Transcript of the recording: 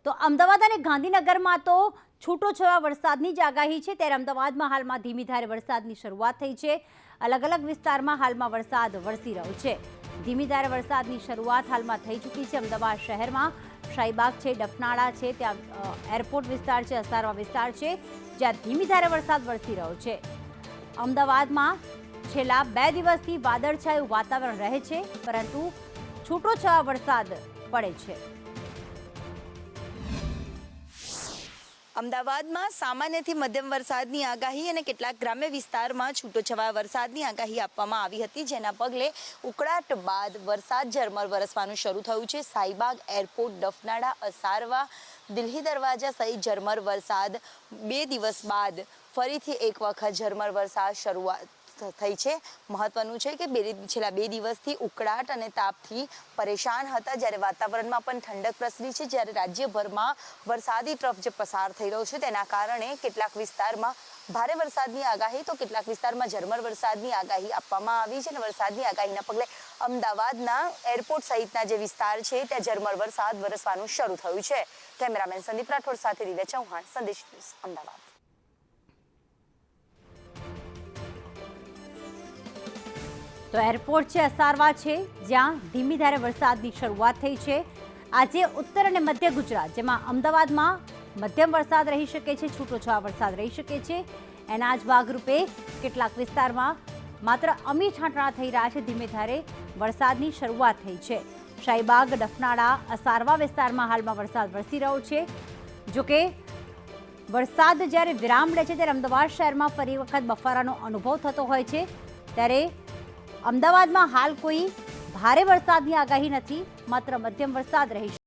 તો અમદાવાદ અને ગાંધીનગરમાં તો છૂટોછવાયા વરસાદની જ આગાહી છે, ત્યારે અમદાવાદમાં હાલમાં ધીમી ધારે વરસાદની શરૂઆત થઈ છે। અલગ અલગ વિસ્તારમાં હાલમાં વરસાદ વરસી રહ્યો છે। ધીમી ધારે વરસાદની શરૂઆત હાલમાં થઈ ચૂકી છે। અમદાવાદ શહેરમાં શાહીબાગ છે, ડફનાળા છે, ત્યાં એરપોર્ટ વિસ્તાર છે, અસારવા વિસ્તાર છે, જ્યાં ધીમી ધારે વરસાદ વરસી રહ્યો છે। અમદાવાદમાં છેલ્લા 2 દિવસથી વાદળછાયું વાતાવરણ રહે છે, પરંતુ છૂટોછવાયો વરસાદ પડે છે। અમદાવાદમાં સામાન્યથી મધ્યમ વરસાદની આગાહી અને કેટલાક ગ્રામ્ય વિસ્તારમાં છૂટોછવાયા વરસાદની આગાહી આપવામાં આવી હતી, જેના પગલે ઉકળાટ બાદ વરસાદ ઝરમર વરસવાનું શરૂ થયું છે। શાહીબાગ, એરપોર્ટ, ડફનાળા, અસારવા, દિલ્હી દરવાજા સહિત ઝરમર વરસાદ 2 દિવસ બાદ ફરીથી એક વખત ઝરમર વરસાદ શરૂઆત થઈ છે। મહત્વનું છે કે છેલ્લા 2 દિવસથી ઉકળાટ અને તાપથી પરેશાન હતા, જ્યારે વાતાવરણમાં પણ ઠંડક પ્રસરી છે, જ્યારે રાજ્યભરમાં વરસાદી ટ્રફ જે પસાર થઈ રહ્યો છે તેના કારણે કેટલાક વિસ્તારમાં ભારે વરસાદની આગાહી તો કેટલાક વિસ્તારમાં ઝરમર વરસાદની આગાહી આપવામાં આવી છે। અને વરસાદની આગાહીના પગલે અમદાવાદના એરપોર્ટ સહિતના જે વિસ્તાર છે ત્યાં ઝરમર વરસાદ વરસવાનું શરૂ થયું છે। કેમેરામેન સંદીપ રાઠોડ સાથે દિવ્યા ચૌહાણ, સંદેશ ન્યૂઝ, અમદાવાદ। તો એરપોર્ટ છે, અસારવા છે, જ્યાં ધીમી ધારે વરસાદની શરૂઆત થઈ છે। આજે ઉત્તર અને મધ્ય ગુજરાત, જેમાં અમદાવાદમાં મધ્યમ વરસાદ રહી શકે છે, છૂટોછવાયો વરસાદ રહી શકે છે। એના જ ભાગરૂપે કેટલાક વિસ્તારમાં માત્ર અમી છાંટણા થઈ રહ્યા છે। ધીમે ધારે વરસાદની શરૂઆત થઈ છે। શાહીબાગ, ડફનાળા, અસારવા વિસ્તારમાં હાલમાં વરસાદ વરસી રહ્યો છે। જોકે વરસાદ જ્યારે વિરામ લે છે ત્યારે અમદાવાદ શહેરમાં ફરી વખત બફારાનો અનુભવ થતો હોય છે, ત્યારે અમદાવાદમાં હાલ કોઈ ભારે વરસાદની આગાહી નથી, માત્ર મધ્યમ વરસાદ રહી શકે।